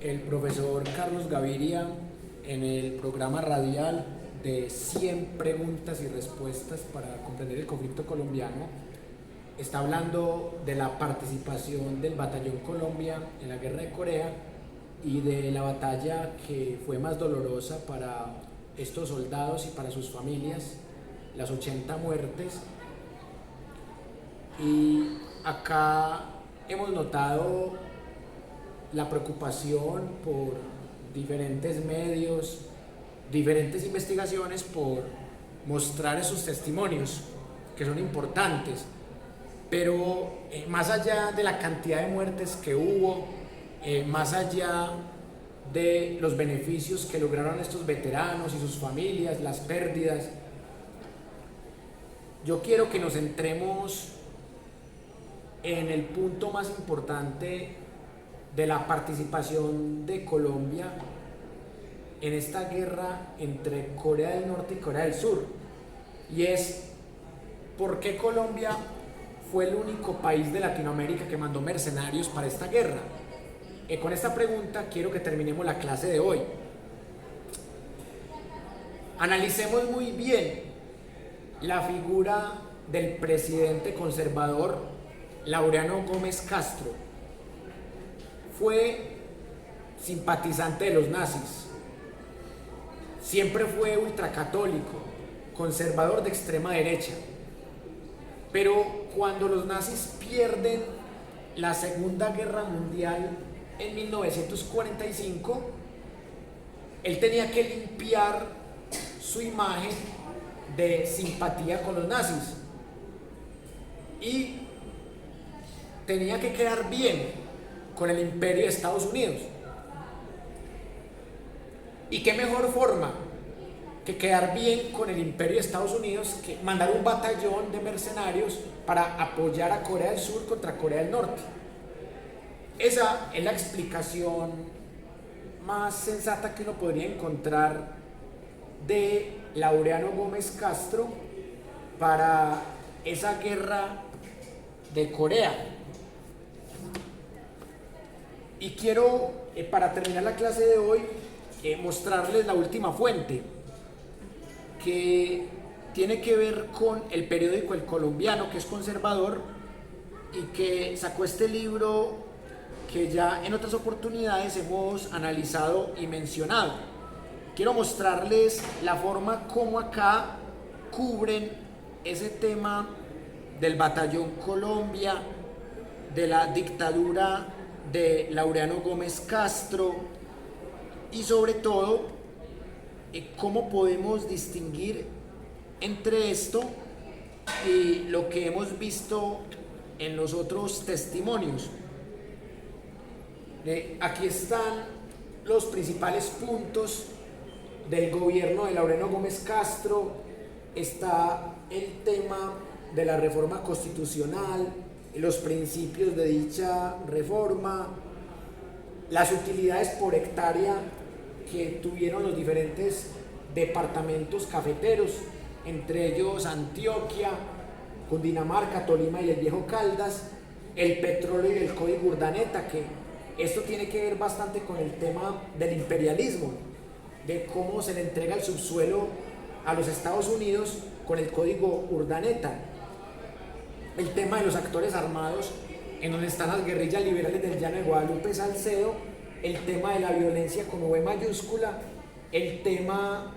el profesor Carlos Gaviria en el programa radial de 100 preguntas y respuestas para comprender el conflicto colombiano. Está hablando de la participación del Batallón Colombia en la Guerra de Corea y de la batalla que fue más dolorosa para estos soldados y para sus familias, las 80 muertes. Y acá hemos notado la preocupación por diferentes medios, diferentes investigaciones por mostrar esos testimonios que son importantes, pero más allá de la cantidad de muertes que hubo, más allá de los beneficios que lograron estos veteranos y sus familias, las pérdidas, yo quiero que nos centremos en el punto más importante de la participación de Colombia en esta guerra entre Corea del Norte y Corea del Sur, y es por qué Colombia fue el único país de Latinoamérica que mandó mercenarios para esta guerra. Con esta pregunta quiero que terminemos la clase de hoy. Analicemos muy bien la figura del presidente conservador Laureano Gómez Castro. Fue simpatizante de los nazis, siempre fue ultracatólico, conservador de extrema derecha, pero cuando los nazis pierden la Segunda Guerra Mundial en 1945, él tenía que limpiar su imagen de simpatía con los nazis y tenía que quedar bien con el imperio de Estados Unidos. ¿Y qué mejor forma que quedar bien con el imperio de Estados Unidos que mandar un batallón de mercenarios para apoyar a Corea del Sur contra Corea del Norte? Esa es la explicación más sensata que uno podría encontrar de Laureano Gómez Castro para esa guerra de Corea. Y quiero, para terminar la clase de hoy, mostrarles la última fuente, que tiene que ver con el periódico El Colombiano, que es conservador y que sacó este libro que ya en otras oportunidades hemos analizado y mencionado. Quiero mostrarles la forma como acá cubren ese tema del Batallón Colombia, de la dictadura de Laureano Gómez Castro y sobre todo cómo podemos distinguir entre esto y lo que hemos visto en los otros testimonios. Aquí están los principales puntos del gobierno de Laureano Gómez Castro. Está el tema de la reforma constitucional, los principios de dicha reforma, las utilidades por hectárea que tuvieron los diferentes departamentos cafeteros, entre ellos Antioquia, Cundinamarca, Tolima y el Viejo Caldas, el petróleo y el código Urdaneta, que esto tiene que ver bastante con el tema del imperialismo, de cómo se le entrega el subsuelo a los Estados Unidos con el código Urdaneta, el tema de los actores armados, en donde están las guerrillas liberales del Llano de Guadalupe, Salcedo, el tema de la violencia con V mayúscula, el tema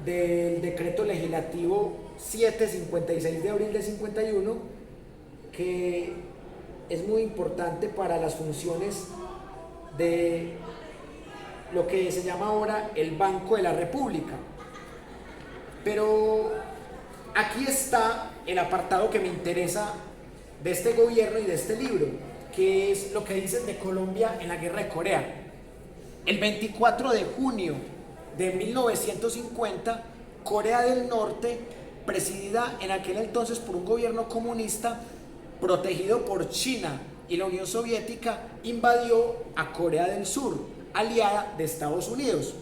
del decreto legislativo 756 de abril de 51, que es muy importante para las funciones de lo que se llama ahora el Banco de la República. Pero aquí está el apartado que me interesa de este gobierno y de este libro, que es lo que dicen de Colombia en la Guerra de Corea. El 24 de junio de 1950, Corea del Norte, presidida en aquel entonces por un gobierno comunista, protegido por China y la Unión Soviética, invadió a Corea del Sur, aliada de Estados Unidos.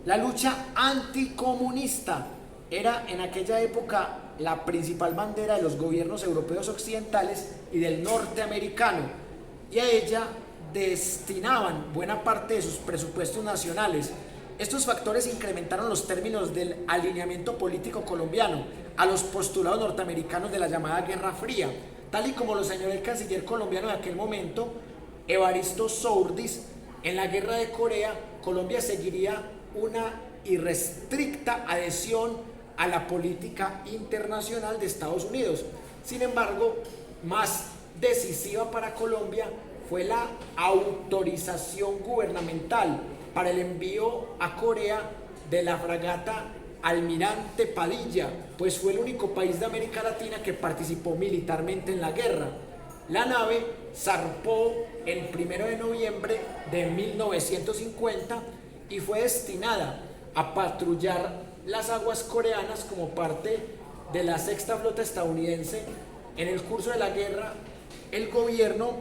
La lucha anticomunista era en aquella época la principal bandera de los gobiernos europeos occidentales y del norteamericano, y a ella destinaban buena parte de sus presupuestos nacionales. Estos factores incrementaron los términos del alineamiento político colombiano a los postulados norteamericanos de la llamada Guerra Fría, tal y como lo señaló el canciller colombiano de aquel momento, Evaristo Sourdis. En la guerra de Corea, Colombia seguiría una irrestricta adhesión a la política internacional de Estados Unidos. Sin embargo, más decisiva para Colombia fue la autorización gubernamental para el envío a Corea de la fragata Almirante Padilla, pues fue el único país de América Latina que participó militarmente en la guerra. La nave zarpó el 1 de noviembre de 1950 y fue destinada a patrullar las aguas coreanas como parte de la Sexta Flota estadounidense. En el curso de la guerra, el gobierno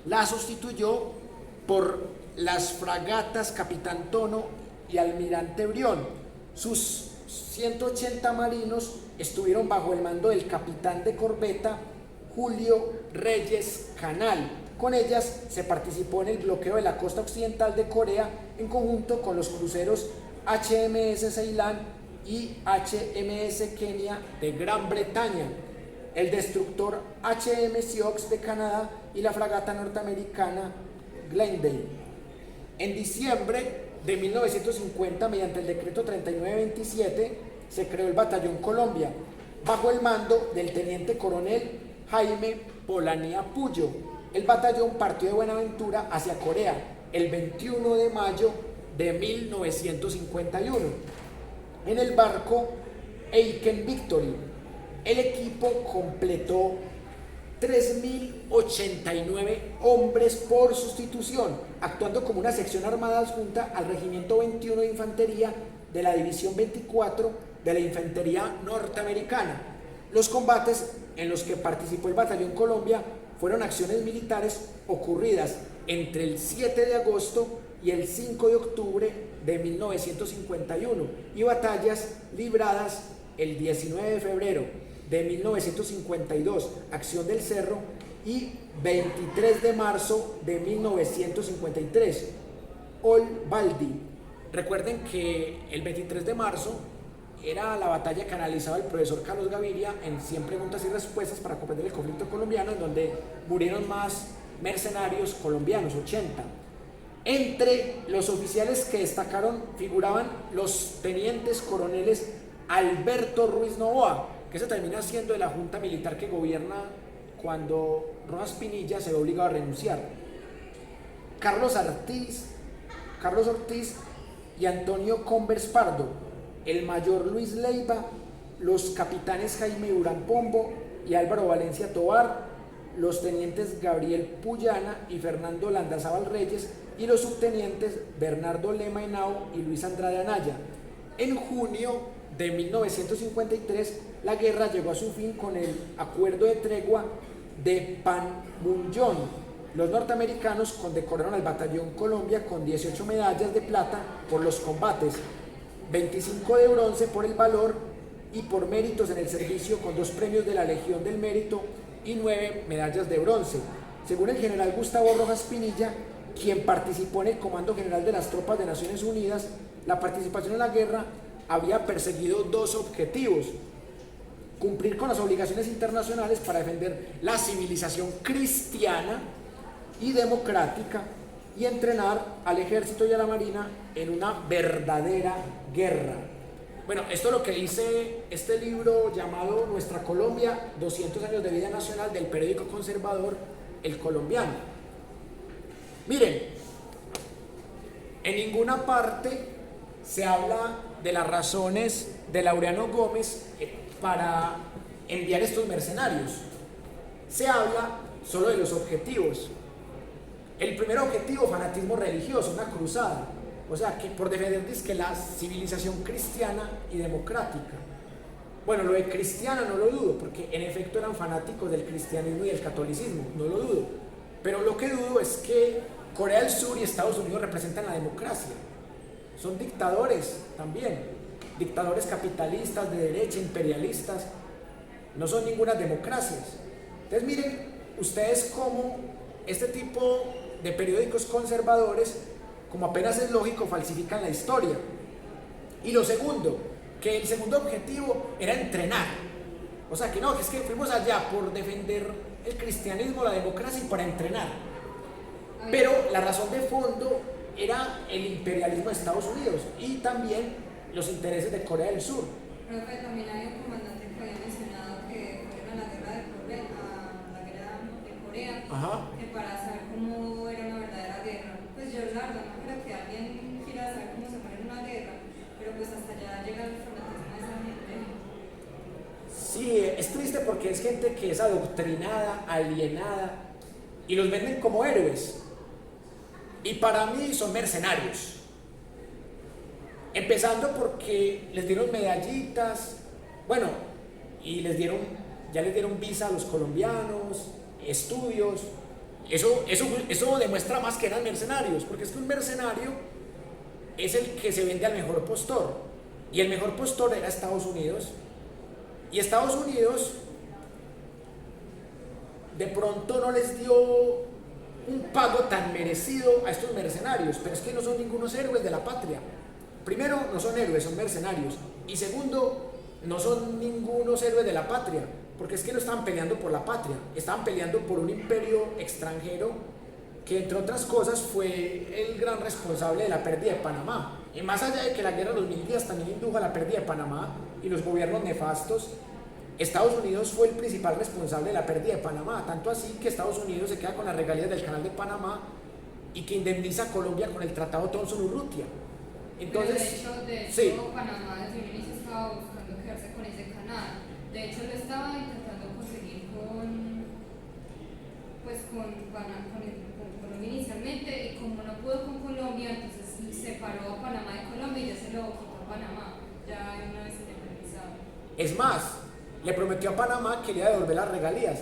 la sustituyó por las fragatas Capitán Tono y Almirante Brión. Sus 180 marinos estuvieron bajo el mando del capitán de corbeta Julio Reyes Canal. Con ellas se participó en el bloqueo de la costa occidental de Corea en conjunto con los cruceros HMS Ceilán y HMS Kenia de Gran Bretaña, el destructor HM Sioux de Canadá y la fragata norteamericana Glendale. En diciembre de 1950, mediante el decreto 3927, se creó el Batallón Colombia, bajo el mando del teniente coronel Jaime Polanía Puyo. El batallón partió de Buenaventura hacia Corea el 21 de mayo de 1951. En el barco Aiken Victory, el equipo completó 3.089 hombres por sustitución, actuando como una sección armada adjunta al Regimiento 21 de Infantería de la División 24 de la Infantería Norteamericana. Los combates en los que participó el Batallón Colombia fueron acciones militares ocurridas entre el 7 de agosto y el 5 de octubre de 1951 y batallas libradas el 19 de febrero de 1952, Acción del Cerro, y 23 de marzo de 1953, Olbaldi. Recuerden que el 23 de marzo era la batalla que analizaba el profesor Carlos Gaviria en 100 preguntas y respuestas para comprender el conflicto colombiano, en donde murieron más mercenarios colombianos, 80. Entre los oficiales que destacaron figuraban los tenientes coroneles Alberto Ruiz Novoa, que se termina siendo de la junta militar que gobierna cuando Rojas Pinilla se ve obligado a renunciar, Carlos Ortiz y Antonio Convers Pardo, el mayor Luis Leiva, los capitanes Jaime Durán Pombo y Álvaro Valencia Tovar, los tenientes Gabriel Puyana y Fernando Landazábal Reyes y los subtenientes Bernardo Lema Henao y Luis Andrade Anaya. En junio de 1953, la guerra llegó a su fin con el acuerdo de tregua de Panmunjom. Los norteamericanos condecoraron al Batallón Colombia con 18 medallas de plata por los combates, 25 de bronce por el valor y por méritos en el servicio, con 2 premios de la Legión del Mérito y 9 medallas de bronce. Según el general Gustavo Rojas Pinilla, quien participó en el Comando General de las Tropas de Naciones Unidas, la participación en la guerra había perseguido 2 objetivos: cumplir con las obligaciones internacionales para defender la civilización cristiana y democrática y entrenar al ejército y a la marina en una verdadera guerra. Bueno, esto es lo que dice este libro llamado Nuestra Colombia, 200 años de vida nacional, del periódico conservador El Colombiano. Miren, en ninguna parte se habla de las razones de Laureano Gómez para enviar estos mercenarios. Se habla solo de los objetivos. El primer objetivo, fanatismo religioso, una cruzada, o sea, que por defender que la civilización cristiana y democrática. Bueno, lo de cristiana no lo dudo, porque en efecto eran fanáticos del cristianismo y del catolicismo, no lo dudo. Pero lo que dudo es que Corea del Sur y Estados Unidos representan la democracia. Son dictadores también, dictadores capitalistas, de derecha, imperialistas, no son ninguna democracias. Entonces miren ustedes cómo este tipo de periódicos conservadores, como apenas es lógico, falsifican la historia. Y lo segundo, que el segundo objetivo era entrenar. O sea, que no, que es que fuimos allá por defender el cristianismo, la democracia y para entrenar. Pero la razón de fondo era el imperialismo de Estados Unidos y también los intereses de Corea del Sur. Profe, también hay un comandante que había mencionado que fueron a la guerra de Corea, a la guerra de Corea, que para saber cómo era una verdadera guerra. Pues yo, la verdad, no creo que alguien quiera saber cómo se muere en una guerra, pero pues hasta allá llega el fanatismo de esa gente. Sí, es triste porque es gente que es adoctrinada, alienada y los venden como héroes. Y para mí son mercenarios. Empezando porque les dieron medallitas, bueno, y ya les dieron visa a los colombianos, estudios. Eso demuestra más que eran mercenarios, porque es que un mercenario es el que se vende al mejor postor. Y el mejor postor era Estados Unidos. Y Estados Unidos de pronto no les dio un pago tan merecido a estos mercenarios, pero es que no son ningunos héroes de la patria. Primero, no son héroes, son mercenarios. Y segundo, no son ningunos héroes de la patria, porque es que no estaban peleando por la patria, estaban peleando por un imperio extranjero que, entre otras cosas, fue el gran responsable de la pérdida de Panamá. Y más allá de que la guerra de los 1000 días también indujo a la pérdida de Panamá y los gobiernos nefastos, Estados Unidos fue el principal responsable de la pérdida de Panamá, tanto así que Estados Unidos se queda con las regalías del canal de Panamá y que indemniza a Colombia con el tratado Thomson-Urrutia. Entonces, Pero de hecho, sí. Panamá desde un inicio estaba buscando quedarse con ese canal. De hecho, lo estaba intentando conseguir con Colombia inicialmente, y como no pudo con Colombia, entonces separó a Panamá de Colombia y ya se lo quitó a Panamá, ya una vez independizado. Es más, le prometió a Panamá que le iba a devolver las regalías.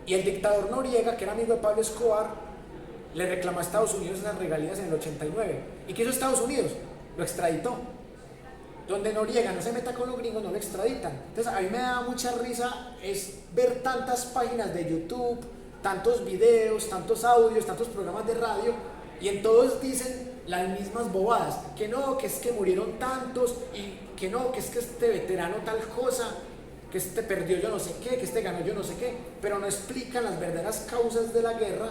Y el dictador Noriega, que era amigo de Pablo Escobar, le reclamó a Estados Unidos esas regalías en el 89. ¿Y qué hizo Estados Unidos? Lo extraditó. Donde Noriega no se meta con los gringos, no lo extraditan. Entonces a mí me da mucha risa es ver tantas páginas de YouTube, tantos videos, tantos audios, tantos programas de radio, y en todos dicen las mismas bobadas, que no, que es que murieron tantos, y que no, que es que este veterano tal cosa, que este perdió yo no sé qué, que este ganó yo no sé qué, pero no explican las verdaderas causas de la guerra,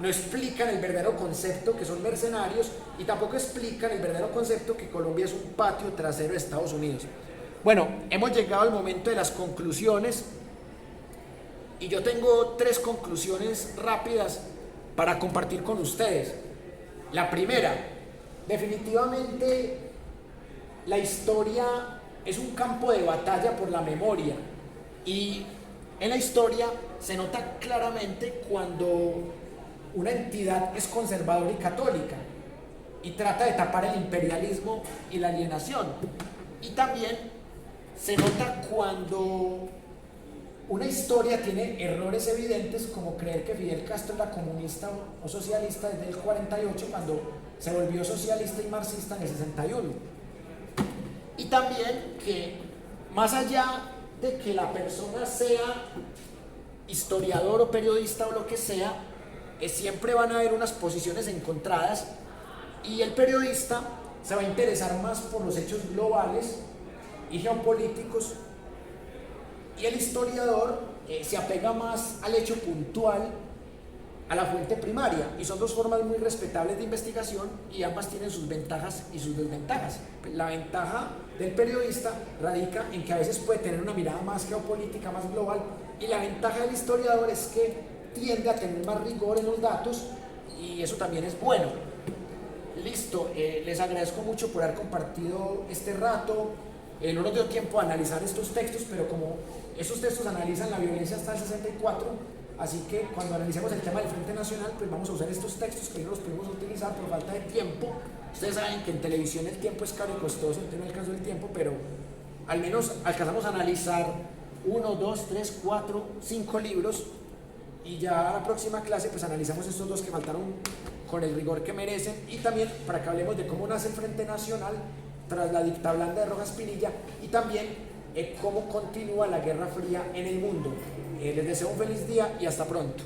no explican el verdadero concepto que son mercenarios, y tampoco explican el verdadero concepto que Colombia es un patio trasero de Estados Unidos. Bueno, hemos llegado al momento de las conclusiones, y yo tengo 3 conclusiones rápidas para compartir con ustedes. La primera, definitivamente la historia es un campo de batalla por la memoria, y en la historia se nota claramente cuando una entidad es conservadora y católica y trata de tapar el imperialismo y la alienación, y también se nota cuando una historia tiene errores evidentes, como creer que Fidel Castro era comunista o socialista desde el 48, cuando se volvió socialista y marxista en el 61. Y también que, más allá de que la persona sea historiador o periodista o lo que sea, siempre van a haber unas posiciones encontradas, y el periodista se va a interesar más por los hechos globales y geopolíticos, y el historiador se apega más al hecho puntual, a la fuente primaria, y son 2 formas muy respetables de investigación, y ambas tienen sus ventajas y sus desventajas. La ventaja del periodista radica en que a veces puede tener una mirada más geopolítica, más global, y la ventaja del historiador es que tiende a tener más rigor en los datos, y eso también es bueno. Listo, les agradezco mucho por haber compartido este rato. No nos dio tiempo a analizar estos textos, pero como esos textos analizan la violencia hasta el 64, así que cuando analicemos el tema del Frente Nacional, pues vamos a usar estos textos que no los podemos utilizar por falta de tiempo. Ustedes saben que en televisión el tiempo es caro y costoso, entonces no alcanzó el tiempo, pero al menos alcanzamos a analizar 1, 2, 3, 4, 5 libros, y ya a la próxima clase pues analizamos estos 2 que faltaron con el rigor que merecen, y también para que hablemos de cómo nace el Frente Nacional tras la dictadura blanda de Rojas Pinilla, y también cómo continúa la Guerra Fría en el mundo. Les deseo un feliz día y hasta pronto.